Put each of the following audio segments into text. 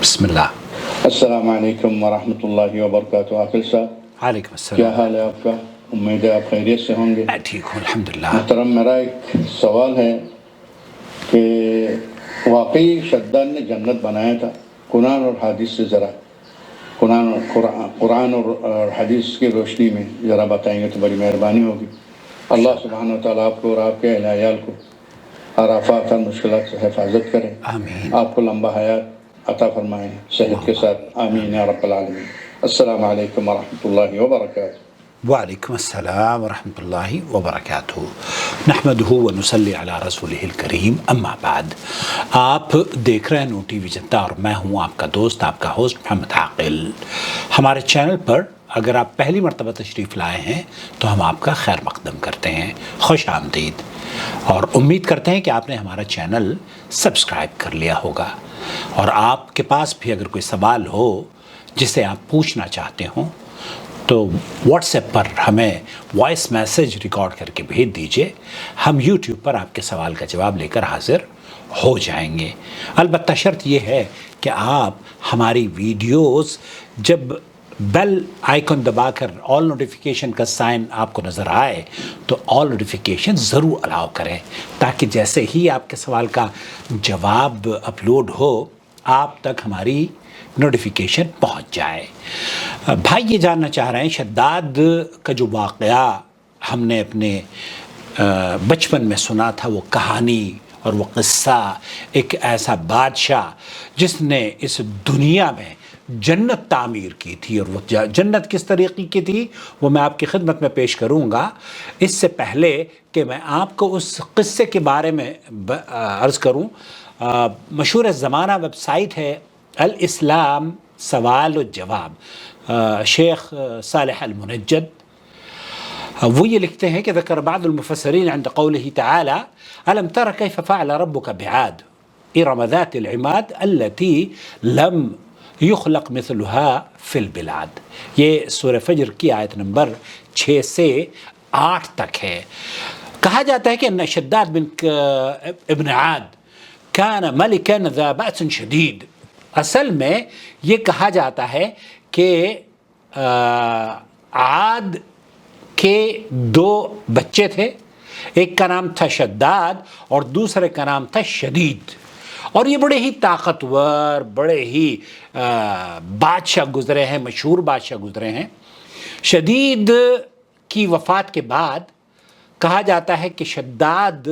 बिस्मिल्लाह। अस्सलाम वालेकुम वरहमतुल्लाहि वबरकातुहू। आकिल साहब, वालेकुम क्या अस्सलाम। हाल है आपका? उम्मीद है आप खैरियत से होंगे। मैं ठीक हूँ अल्हम्दुलिल्लाह। मोहतरम, मेरा एक सवाल है कि वाकई शद्दाद ने जन्नत बनाया था? कुरान और हदीस से ज़रा कुरान और हदीस की रोशनी में ज़रा बताएंगे तो बड़ी मेहरबानी होगी। अल्लाह सुब्हानहू व तआला आपको और आपके अहले अयाल को हर आफात और मुश्किलात से हिफाजत करें, आमीन। आपको लंबा हयात अता फरमाएँ सेहत के साथ। आमीन या रब्बल आलमीन। अस्सलाम वालेकुम वरहमतुल्लाहि वबरकातुहू। वालेकुम अस्सलाम वरहमतुल्लाहि वबरकातुहू। नहमदुहु व नुसल्ली अला रसूलिहिल करीम, अम्मा बाद। आप देख रहे हैं नो टीवी जनता और मैं हूँ आपका दोस्त, आपका होस्ट मोहम्मद आकिल। हमारे चैनल पर अगर आप पहली मरतबा तशरीफ़ लाए हैं तो हम आपका खैर मकदम करते हैं, खुश आमदीद, और उम्मीद करते हैं कि आपने हमारा चैनल सब्सक्राइब कर लिया होगा। और आपके पास भी अगर कोई सवाल हो जिसे आप पूछना चाहते हो तो व्हाट्सएप पर हमें वॉइस मैसेज रिकॉर्ड करके भेज दीजिए। हम यूट्यूब पर आपके सवाल का जवाब लेकर हाजिर हो जाएंगे। अलबत्ता शर्त यह है कि आप हमारी वीडियोस जब बेल आइकन दबाकर ऑल नोटिफिकेशन का साइन आपको नज़र आए तो ऑल नोटिफिकेशन ज़रूर अलाउ करें, ताकि जैसे ही आपके सवाल का जवाब अपलोड हो आप तक हमारी नोटिफिकेशन पहुंच जाए। भाई ये जानना चाह रहे हैं, शद्दाद का जो वाक़या हमने अपने बचपन में सुना था, वो कहानी और वो क़िस्सा, एक ऐसा बादशाह जिसने इस दुनिया में जन्नत तामीर की थी, और वो जन्नत किस तरीक़े की थी वो मैं आपकी खिदमत में पेश करूँगा। इससे पहले कि मैं आपको उस क़िस्से के बारे में अर्ज़ करूँ, मशहूर ज़माना वेबसाइट है अल इस्लाम सवाल व जवाब, शेख सालेह अल मुनज्जद, वो ये लिखते हैं कि ज़कर बाज़ुल मुफ़स्सिरीन अंद क़ौलिही तआला अलम तर कैफ़ फ़अल रब्बुक बिआद इरम ज़ातिल इमाद अल्लती लम युख़लक़ मिस्लुहा फ़िल बिलाद। ये सूरह फ़ज्र की आयत नंबर 6 से 8 तक है। कहा जाता है कि शद्दाद बिन इब्न आद कान मलिकन ज़ा बअसन शदीद। असल में ये कहा जाता है कि आद के 2 बच्चे थे, एक का नाम था शद्दाद और दूसरे का नाम था शदीद, और ये बड़े ही ताकतवर, बड़े ही बादशाह गुजरे हैं, मशहूर बादशाह गुजरे हैं। शदीद की वफ़ात के बाद कहा जाता है कि शद्दाद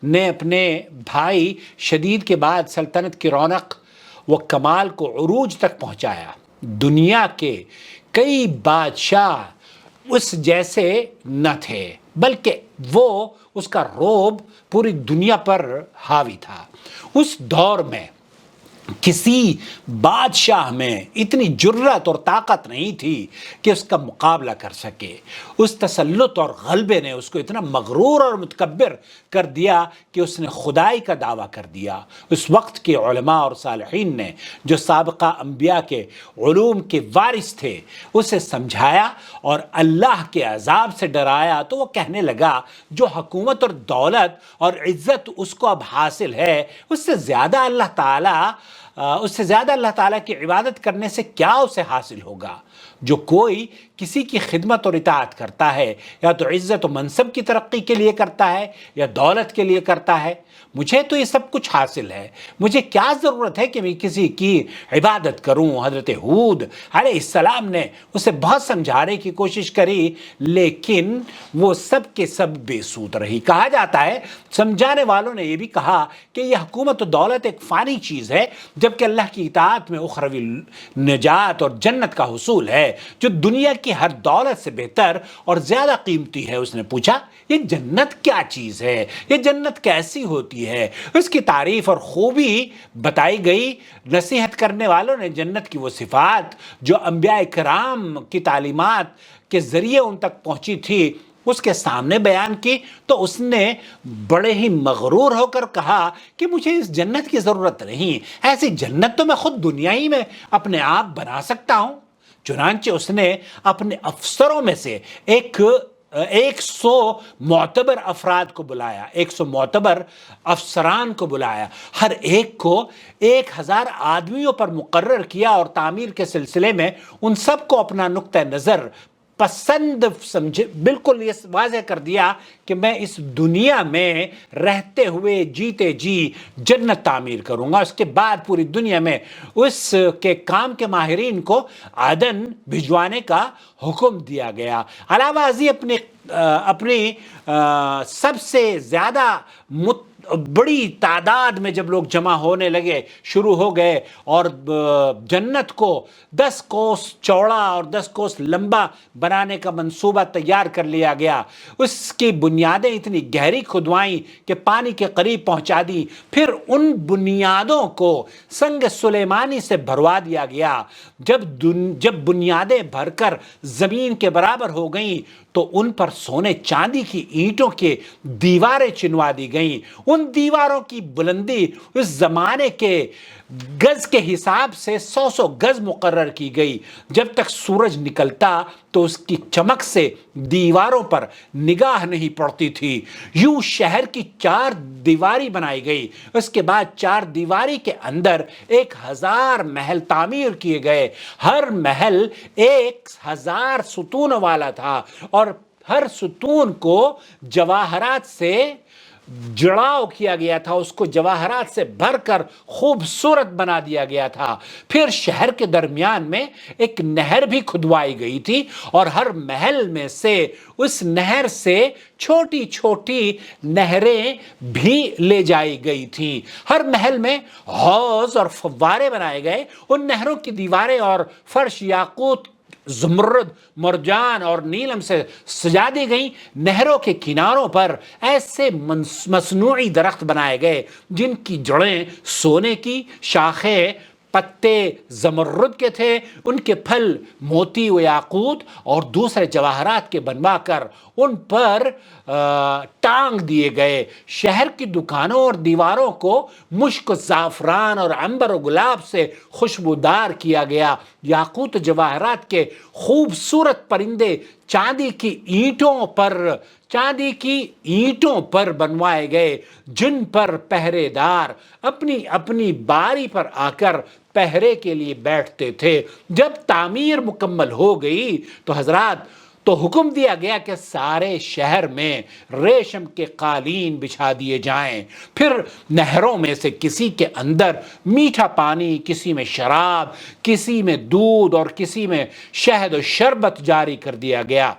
ने अपने भाई शदीद के बाद सल्तनत की रौनक व कमाल को उरूज तक पहुंचाया। दुनिया के कई बादशाह उस जैसे न थे, बल्कि वो उसका रोब पूरी दुनिया पर हावी था। उस दौर में किसी बादशाह में इतनी जुर्रत और ताकत नहीं थी कि उसका मुकाबला कर सके। उस तसल्लुत और गलबे ने उसको इतना मगरूर और मुतकब्बिर कर दिया कि उसने खुदाई का दावा कर दिया। उस वक्त के उलमा और सालिहीन ने, जो साबिक़ा अंबिया के उलूम के वारिस थे, उसे समझाया और अल्लाह के अज़ाब से डराया। तो वो कहने लगा, जो हुकूमत और दौलत और इज़्ज़त उसको अब हासिल है, उससे ज़्यादा अल्लाह ताला की इबादत करने से क्या उसे हासिल होगा। जो कोई किसी की खिदमत और इताअत करता है, या तो इज़्ज़त और मनसब की तरक्की के लिए करता है या दौलत के लिए करता है, मुझे तो ये सब कुछ हासिल है, मुझे क्या ज़रूरत है कि मैं किसी की इबादत करूं। हज़रत हूद अलैहिस्सलाम ने उसे बहुत समझाने की कोशिश करी, लेकिन वो सब के सब बेसूद रही। कहा जाता है, समझाने वालों ने यह भी कहा कि यह हुकूमत और दौलत एक फ़ानी चीज़ है, जबकि अल्लाह की इताअत में उखरवी निजात और जन्नत का हुसूल है, जो दुनिया की हर दौलत से बेहतर और ज़्यादा कीमती है। उसने पूछा, ये जन्नत क्या चीज़ है, ये जन्नत कैसी होती है? उसकी तारीफ़ और खूबी बताई गई। नसीहत करने वालों ने जन्नत की वो सिफ़ात जो अंबिया इकराम की तालीमात के ज़रिए उन तक पहुँची थी, उसके सामने बयान की। तो उसने बड़े ही मगरूर होकर कहा कि मुझे इस जन्नत की ज़रूरत नहीं, ऐसी जन्नत तो मैं ख़ुद दुनिया ही में अपने आप बना सकता हूँ। चुनांचे उसने अपने अफसरों में से एक 100 معتبر افراد کو بلایا، 100 معتبر افسران کو بلایا، ہر ایک کو 1000 آدمیوں پر مقرر کیا اور تعمیر کے سلسلے میں ان سب کو اپنا نقطہ نظر پسند سمجھے، بالکل یہ واضح کر دیا کہ میں اس دنیا میں رہتے ہوئے جیتے جی جنت تعمیر کروں گا۔ اس کے بعد پوری دنیا میں اس کے کام کے ماہرین کو عدن بھجوانے کا حکم دیا گیا۔ علاوہ ازیں اپنی سب سے زیادہ بڑی تعداد میں جب لوگ جمع ہونے لگے، شروع ہو گئے، اور جنت کو 10 کوس چوڑا اور 10 کوس لمبا بنانے کا منصوبہ تیار کر لیا گیا۔ اس کی بنیادیں اتنی گہری کھدوائیں کہ پانی کے قریب پہنچا دی، پھر ان بنیادوں کو سنگ سلیمانی سے بھروا دیا گیا۔ جب بنیادیں بھر کر زمین کے برابر ہو گئیں تو ان پر سونے چاندی کی اینٹوں کے دیواریں چنوا دی گئیں۔ ان دیواروں کی بلندی اس زمانے کے گز کے حساب سے 100 گز مقرر کی گئی۔ جب تک سورج نکلتا تو اس کی چمک سے دیواروں پر نگاہ نہیں پڑتی تھی۔ یوں شہر کی 4 دیواری بنائی گئی۔ اس کے بعد 4 دیواری کے اندر 1000 محل تعمیر کیے گئے۔ ہر محل 1000 ستون والا تھا اور ہر ستون کو جواہرات سے جڑاؤ کیا گیا تھا، اس کو جواہرات سے بھر کر خوبصورت بنا دیا گیا تھا۔ پھر شہر کے درمیان میں ایک نہر بھی کھدوائی گئی تھی اور ہر محل میں سے اس نہر سے چھوٹی چھوٹی نہریں بھی لے جائی گئی تھیں۔ ہر محل میں حوض اور فوارے بنائے گئے۔ ان نہروں کی دیواریں اور فرش یاقوت، زمرد، مرجان اور نیلم سے سجا دی گئیں۔ نہروں کے کناروں پر ایسے مصنوعی درخت بنائے گئے جن کی جڑیں سونے کی، شاخیں پتے زمرد کے تھے، ان کے پھل موتی و یاقوت اور دوسرے جواہرات کے بنوا کر ان پر ٹانگ دیے گئے۔ شہر کی دکانوں اور دیواروں کو مشک، زعفران اور عنبر و گلاب سے خوشبودار کیا گیا۔ یاقوت و جواہرات کے خوبصورت پرندے چاندی کی اینٹوں پر بنوائے گئے، جن پر پہرے دار اپنی اپنی باری پر آ کر پہرے کے لیے بیٹھتے تھے۔ جب تعمیر مکمل ہو گئی تو حکم دیا گیا کہ سارے شہر میں ریشم کے قالین بچھا دیے جائیں۔ پھر نہروں میں سے کسی کے اندر میٹھا پانی، کسی میں شراب، کسی میں دودھ اور کسی میں شہد و شربت جاری کر دیا گیا۔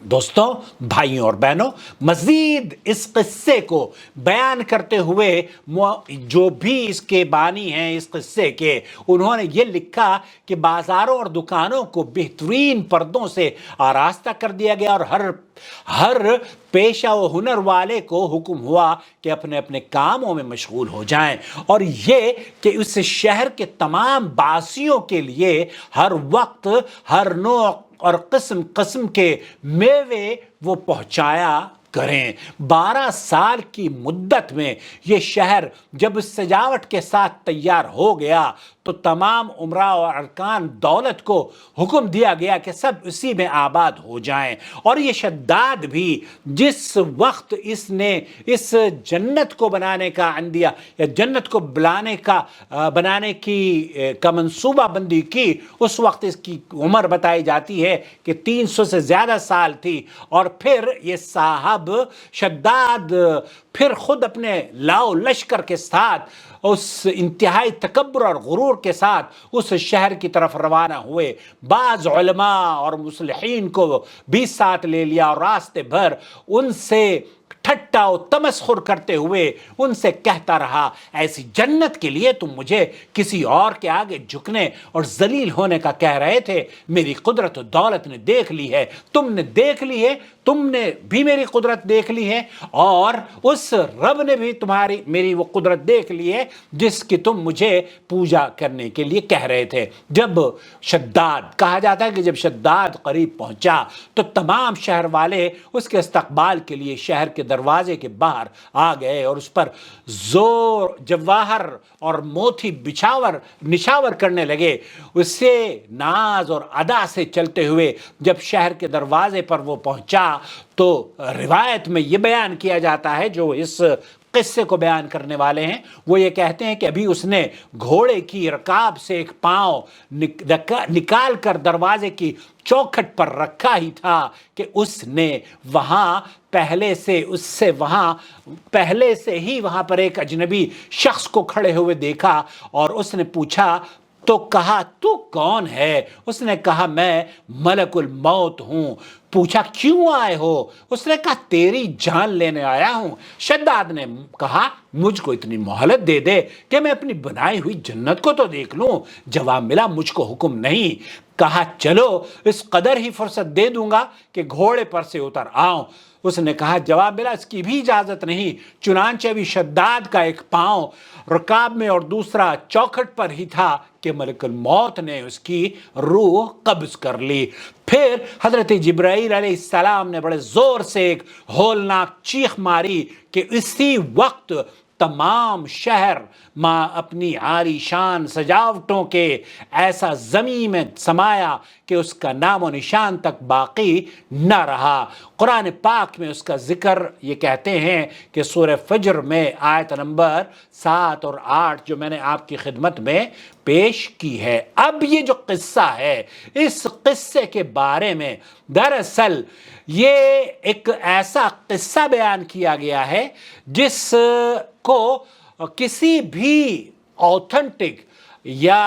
دوستوں، بھائیوں اور بہنوں، مزید اس قصے کو بیان کرتے ہوئے جو بھی اس کے بانی ہیں اس قصے کے، انہوں نے یہ لکھا کہ بازاروں اور دکانوں کو بہترین پردوں سے آراستہ کر دیا گیا اور ہر پیشہ و ہنر والے کو حکم ہوا کہ اپنے اپنے کاموں میں مشغول ہو جائیں، اور یہ کہ اس شہر کے تمام باسیوں کے لیے ہر وقت ہر نوع اور قسم قسم کے میوے وہ پہنچایا کریں۔ 12 سال کی مدت میں یہ شہر جب اس سجاوٹ کے ساتھ تیار ہو گیا تو تمام امراء و ارکان دولت کو حکم دیا گیا کہ سب اسی میں آباد ہو جائیں۔ اور یہ شداد بھی جس وقت اس نے اس جنت کو بنانے کا عندیہ یا جنت کو بنانے کا منصوبہ بندی کی، اس وقت اس کی عمر بتائی جاتی ہے کہ 300 سے زیادہ سال تھی۔ اور پھر یہ صاحب شداد پھر خود اپنے لاؤ لشکر کے ساتھ اس انتہائی تکبر اور غرور کے ساتھ اس شہر کی طرف روانہ ہوئے۔ بعض علماء اور مصلحین کو بھی ساتھ لے لیا اور راستے بھر ان سے ٹھٹا و تمسخر کرتے ہوئے ان سے کہتا رہا، ایسی جنت کے لیے تم مجھے کسی اور کے آگے جھکنے اور ذلیل ہونے کا کہہ رہے تھے۔ میری قدرت و دولت نے دیکھ لی ہے، تم نے دیکھ لی ہے، تم نے بھی میری قدرت دیکھ لی ہے، اور اس رب نے بھی میری وہ قدرت دیکھ لی ہے جس کی تم مجھے پوجا کرنے کے لیے کہہ رہے تھے۔ جب شداد، کہا جاتا ہے کہ جب شداد قریب پہنچا تو تمام شہر والے اس کے استقبال کے لیے شہر کے दरवाजे के बाहर आ गए और उस पर जोर जवाहर और मोती निछावर करने लगे। उससे नाज और अदा से चलते हुए जब शहर के दरवाजे पर वो पहुंचा तो रिवायत में ये बयान किया जाता है, जो इस किस्से को बयान करने वाले हैं वो ये कहते हैं कि अभी उसने घोड़े की रकाब से एक पांव निकाल कर दरवाजे की चौखट पर रखा ही था कि उसने पहले से ही वहां पर एक अजनबी शख्स को खड़े हुए देखा और उसने पूछा तो कहा तू कौन है? उसने कहा मैं मलकुल मौत हूं। पूछा क्यों आए हो? उसने कहा तेरी जान लेने आया हूं। शद्दाद ने कहा मुझको इतनी मोहलत दे दे कि मैं अपनी बनाई हुई जन्नत को तो देख लूं। जवाब मिला मुझको हुक्म नहीं। कहा चलो इस कदर ही फुर्सत दे दूंगा कि घोड़े पर से उतर आओ। उसने कहा जवाब मिला इसकी भी इजाजत नहीं। चुनांचे अभी शद्दाद का एक पांव रकाब में और दूसरा चौखट पर ही था कि मलकुल मौत ने उसकी रूह कब्ज कर ली। फिर हजरत जिब्राईल अलैहिस्सलाम ने बड़े जोर से एक होलनाक चीख मारी कि इसी वक्त तमाम शहर माँ अपनी आलीशान सजावटों के ऐसा ज़मीन में समाया कि उसका नामो निशान तक बाकी न रहा। कुरान पाक में उसका जिक्र ये कहते हैं कि सूरह फज्र में आयत नंबर 7 और 8 जो मैंने आपकी खिदमत में पेश की है। अब ये जो किस्सा है, इस किस्से के बारे में दरअसल ये एक ऐसा किस्सा बयान किया गया है जिसको किसी भी ऑथेंटिक या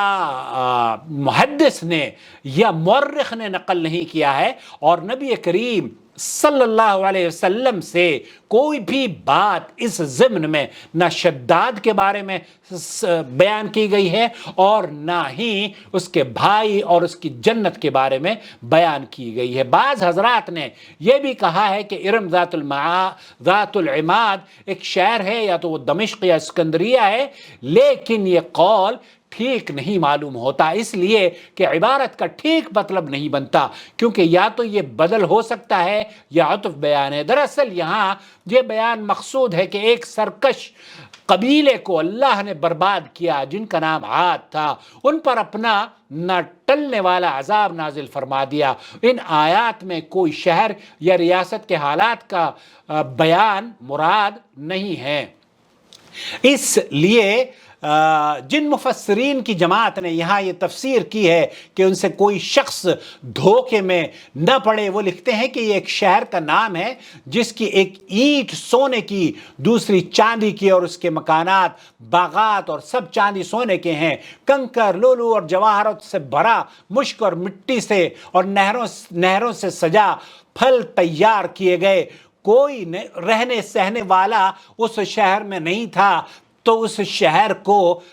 मुहद्दिस ने या मुअर्रिख ने नकल नहीं किया है और नबी करीम सल्लल्लाहु अलैहि वसल्लम से कोई भी बात इस ज़िम्न में न शद्दाद के बारे में बयान की गई है और ना ही उसके भाई और उसकी जन्नत के बारे में बयान की गई है। बाज़ हजरात ने यह भी कहा है कि इरम ज़ातुल इमाद एक शहर है, या तो वो दमिश्क या सिकंदरिया है, लेकिन ये कौल ठीक नहीं मालूम होता, इसलिए कि इबारत का ठीक मतलब नहीं बनता, क्योंकि या तो ये बदल हो सकता है या अतफ बयान है। दरअसल यहाँ ये बयान मकसूद है कि एक सरकश कबीले को अल्लाह ने बर्बाद किया जिनका नाम आद था, उन पर अपना न टलने वाला अजाब नाजिल फरमा दिया। इन आयात में कोई शहर या रियासत के हालात का बयान मुराद नहीं है। इसलिए जिन मुफस्सिरीन की जमात ने यहाँ ये तफसीर की है कि उनसे कोई शख्स धोखे में न पड़े, वो लिखते हैं कि ये एक शहर का नाम है जिसकी एक ईंट सोने की, दूसरी चांदी की और उसके मकानात बागात और सब चांदी सोने के हैं। कंकर लोलू और जवाहरत से भरा, मुश्क और मिट्टी से और नहरों से सजा, फल तैयार किए गए। कोई रहने सहने वाला उस शहर में नहीं था, तो उस शहर को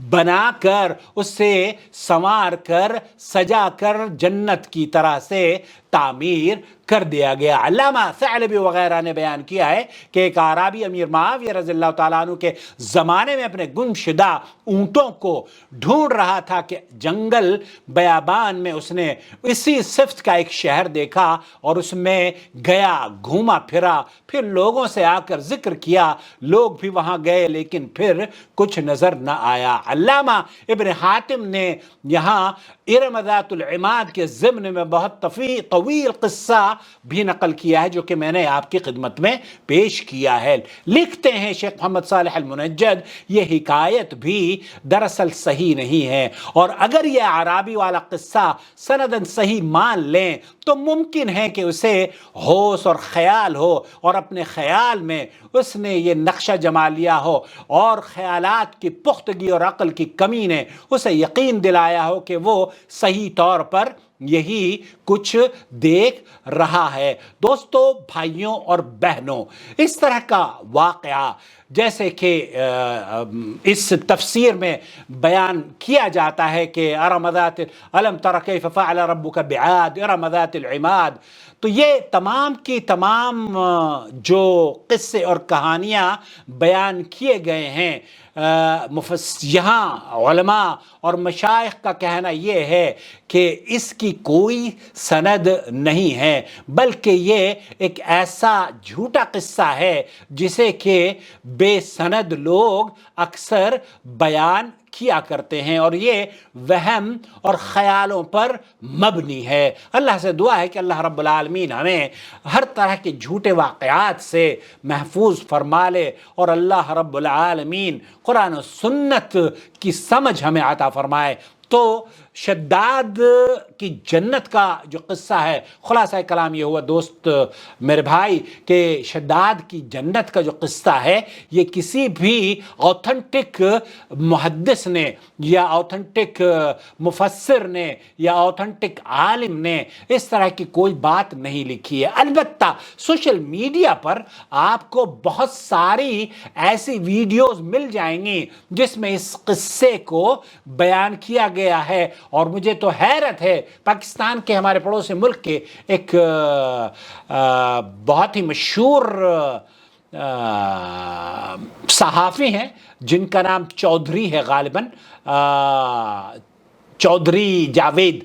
बनाकर, उससे संवार कर, सजा कर जन्नत की तरह से तामीर कर दिया गया। अल्लामा सअलबी वगैरह ने बयान किया है कि एक आराबी अमीर मुआविया रज़ियल्लाहु ताला अन्हु के ज़माने में अपने गुमशुदा ऊँटों को ढूंढ रहा था कि जंगल बयाबान में उसने इसी सिफ्त का एक शहर देखा और उसमें गया, घूमा फिरा, फिर लोगों से आकर जिक्र किया। लोग भी वहाँ गए लेकिन फिर कुछ नज़र न आया। अल्लामा इब्न हातिम ने यहाँ इरम ज़ातुल इमाद के ज़िम्न में बहुत तवील किस्सा भी नकल किया है जो कि मैंने आपकी खिदमत में पेश किया है। लिखते हैं शेख मोहम्मद सालिह अल मुनज्जद, ये हिकायत भी दरअसल सही नहीं है, और अगर यह आराबी वाला किस्सा सनदन सही मान लें तो मुमकिन है कि उसे होश और ख्याल हो और अपने ख्याल में उसने ये नक्शा जमा लिया हो और ख्यालात की पुख्तगी और अक्ल की कमी ने उसे यकीन दिलाया हो कि वो सही तौर पर यही कुछ देख रहा है। दोस्तों, भाइयों और बहनों, इस तरह का वाक़या जैसे कि इस तफसीर में बयान किया जाता है कि अलम तरा कैफ़ फ़अल रब्बुका बिआद इरम ज़ातिल इमाद, तो ये तमाम की तमाम जो किस्से और कहानियाँ बयान किए गए हैं یہاں علماء اور مشائخ کا کہنا یہ ہے کہ اس کی کوئی سند نہیں ہے، بلکہ یہ ایک ایسا جھوٹا قصہ ہے جسے کہ بے سند لوگ اکثر بیان کیا کرتے ہیں، اور یہ وہم اور خیالوں پر مبنی ہے۔ اللہ سے دعا ہے کہ اللہ رب العالمین ہمیں ہر طرح کے جھوٹے واقعات سے محفوظ فرما لے، اور اللہ رب العالمین قرآن و سنت کی سمجھ ہمیں عطا فرمائے۔ تو شداد کی جنت کا جو قصہ ہے، خلاصہ کلام یہ ہوا دوست میرے بھائی کہ شداد کی جنت کا جو قصہ ہے یہ کسی بھی اوتھنٹک محدث نے یا اوتھنٹک مفسر نے یا اوتھنٹک عالم نے اس طرح کی کوئی بات نہیں لکھی ہے۔ البتہ سوشل میڈیا پر آپ کو بہت ساری ایسی ویڈیوز مل جائیں گی جس میں اس قصے کو بیان کیا گیا ہے، اور مجھے تو حیرت ہے، پاکستان کے ہمارے پڑوسی ملک کے ایک بہت ہی مشہور صحافی ہیں جن کا نام چودھری ہے غالباً، چودھری جاوید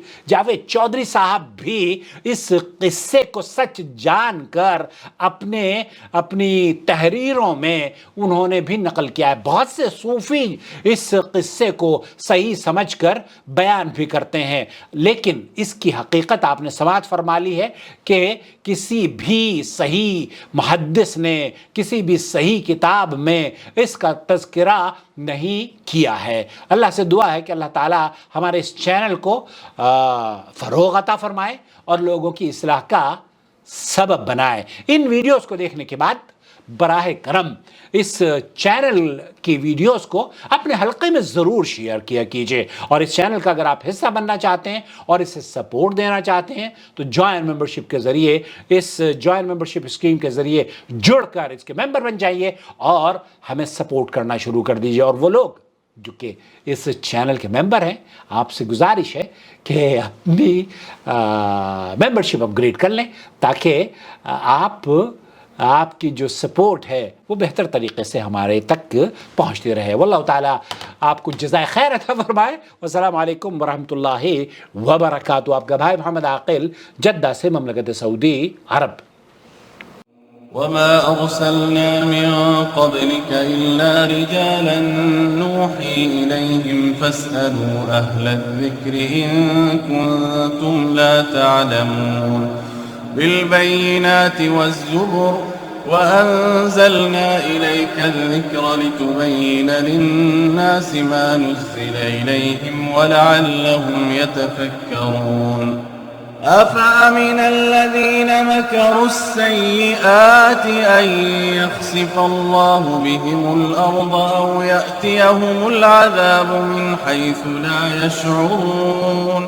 چودھری صاحب بھی اس قصے کو سچ جان کر اپنی تحریروں میں انہوں نے بھی نقل کیا ہے۔ بہت سے صوفی اس قصے کو صحیح سمجھ کر بیان بھی کرتے ہیں، لیکن اس کی حقیقت آپ نے سماعت فرما لی ہے کہ کسی بھی صحیح محدث نے کسی بھی صحیح کتاب میں اس کا تذکرہ نہیں کیا ہے۔ اللہ سے دعا ہے کہ اللہ تعالیٰ ہمارے اس چینل کو فروغ عطا فرمائے اور لوگوں کی اصلاح کا سبب بنائے۔ ان ویڈیوز کو دیکھنے کے بعد براہ کرم اس چینل کی ویڈیوز کو اپنے حلقے میں ضرور شیئر کیا کیجئے، اور اس چینل کا اگر آپ حصہ بننا چاہتے ہیں اور اسے سپورٹ دینا چاہتے ہیں تو جوائن ممبرشپ کے ذریعے، اس جوائن ممبرشپ اسکیم کے ذریعے جڑ کر اس کے ممبر بن جائیے اور ہمیں سپورٹ کرنا شروع کر دیجئے۔ اور وہ لوگ جو کہ اس چینل کے ممبر ہیں، آپ سے گزارش ہے کہ اپنی ممبرشپ اپ گریڈ کر لیں تاکہ آپ کی جو سپورٹ ہے وہ بہتر طریقے سے ہمارے تک پہنچتی رہے۔ واللہ تعالیٰ آپ کو جزائے خیر عطا فرمائے۔ والسلام علیکم ورحمۃ اللہ وبرکاتہ۔ آپ کا بھائی محمد عاقل، جدہ سے، مملکت سعودی عرب۔ وما أرسلنا من قبلك إلا رجالا نوحي إليهم فاسألوا أهل الذكر إن كنتم لا تعلمون بالبينات والزبر وأنزلنا إليك الذكر لتبين للناس ما نزل إليهم ولعلهم يتفكرون أفأمن الذين مكروا السيئات أن يخسف الله بهم الأرض أو يأتيهم العذاب من حيث لا يشعرون